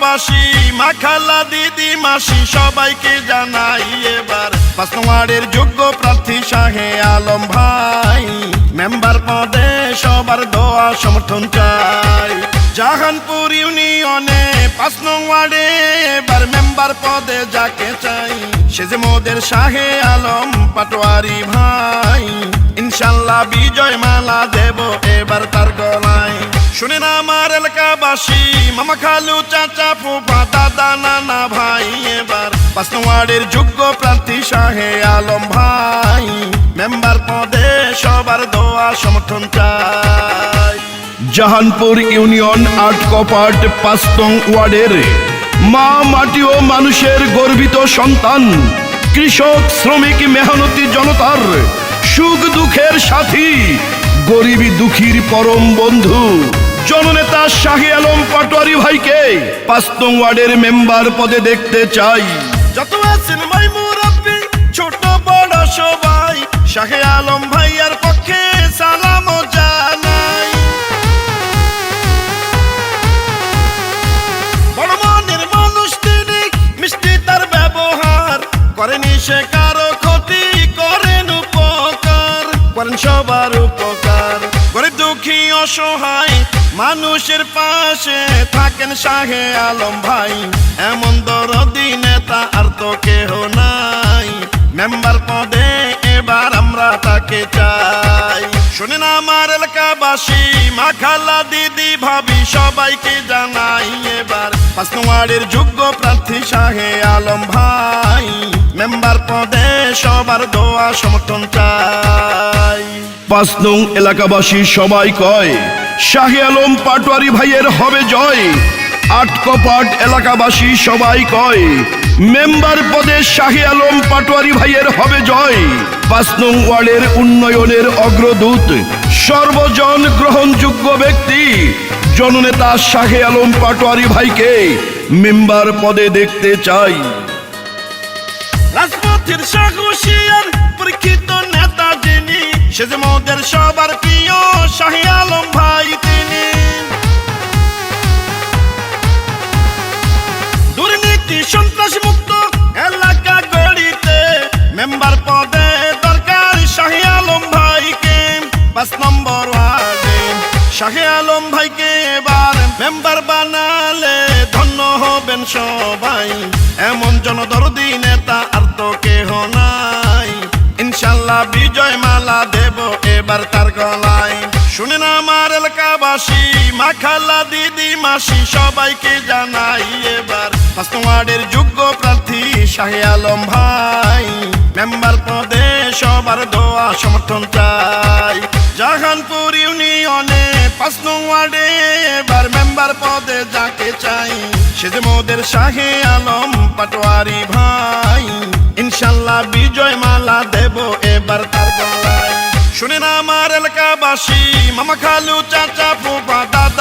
এলাকাবাসী মা খালা দিদি মাসি সবাইকে জানাই এবার ৫ নং ওয়ার্ডের যোগ্য প্রার্থী শাহে আলম ভাই মেম্বার পদে সবার দোয়া সমর্থন চাই। জাহানপুর ইউনিয়নে ৫ নং ওয়ার্ডে এবার মেম্বার পদে যাকে চাই সে যে মোদের শাহে আলম পাটোয়ারি ভাই ইনশাল্লাহ বিজয় মালা দেব এবার তার গলায়। শুনেন আমার এলাকাবাসী মামা খালু চাচা ফুফা দাদা নানা ভাই এবার ৫ নং ওয়ার্ডের যোগ্য প্রার্থী শাহে আলম ভাই মেম্বার পদে সবার দোয়া সমর্থন চাই। জাহানপুর ইউনিয়ন ৮ কপাট ৫ নং ওয়ার্ডের মা মাটি ও মানুষের গর্বিত সন্তান কৃষক শ্রমিক মেহনতি জনতার সুখ দুঃখের সাথী গরিবী দুঃখীর পরম বন্ধু জননেতা শাহে আলম পাটোয়ারি ভাইকে ৫ নং ওয়ার্ডের মেম্বার পদে দেখতে চাই। যত আছেন ভাই মুরব্বি ছোট বড় সবাই শাহে আলম ভাইয়ার পক্ষে সালাম জানাই। বড় মনের মানুষ তিনি মিষ্টি তার ব্যবহার করেনি সে কারো ক্ষতি করেন উপকার করেন সবার উপকার গরিব দুঃখী অসহায় মানুষের পাশে থাকেন শাহে আলম ভাই এমন দরদি নেতা আর তো কেহ নাই মেম্বার পদে এবার আমরা তাকে চাই। শুনেন আমার এলাকাবাসী মা খালা দিদি ভাবি সবাইকে জানাই এবার ৫ নং ওয়ার্ডের যোগ্য প্রার্থী শাহে আলম ভাই মেম্বার পদে সবার দোয়া সমর্থন চাই। ৫ নং এলাকাবাসী সবাই কয় শাহে আলম পাটোয়ারি ভাইয়ের হবে জয়। ৮ কপাট এলাকাবাসী সবাই কয় মেম্বার পদে শাহে আলম পাটোয়ারি ভাইয়ের হবে জয়। ৫ নং ওয়ার্ডের উন্নয়নের অগ্রদূত সর্বজন গ্রহণযোগ্য ব্যক্তি জননেতা শাহে আলম পাটোয়ারি ভাইকে মেম্বার পদে দেখতে চাই। রাজপথের সাহসী আর পরীক্ষিত নেতা যিনি সে যে মোদের সবার প্রিয় শাহে আলম ভাই তিনি দুর্নীতি সন্ত্রাস মুক্ত এলাকা গড়িতে মেম্বার পদে দরকার শাহে আলম ভাইকে ৫ নম্বর ওয়ার্ডে শাহে আলম ভাইকে এবার মেম্বার বানালে ধন্য হবেন সবাই এমন জনদরদি নেতা আর তো কেহ নাই ইনশাল্লাহ বিজয় মালা দেব এবার তার গলায়। শুনেন আমার এলাকাবাসী মা খালা দিদি মাসি সবাইকে জানাই এবার ৫ নং ওয়ার্ডের যোগ্য প্রার্থী শাহে আলম ভাই মেম্বার পদে সবার দোয়া সমর্থন চাই। জাহানপুর ইউনিয়নে ৫ নং ওয়ার্ডে এবার মেম্বার পদে যাকে চাই সে যে মোদের শাহে আলম পাটোয়ারি ভাই ইনশাল্লাহ বিজয় মালা দেব এবার তার গলায়। শুনেন আমার এলাকাবাসী মামা খালু চাচা ফুফা দাদা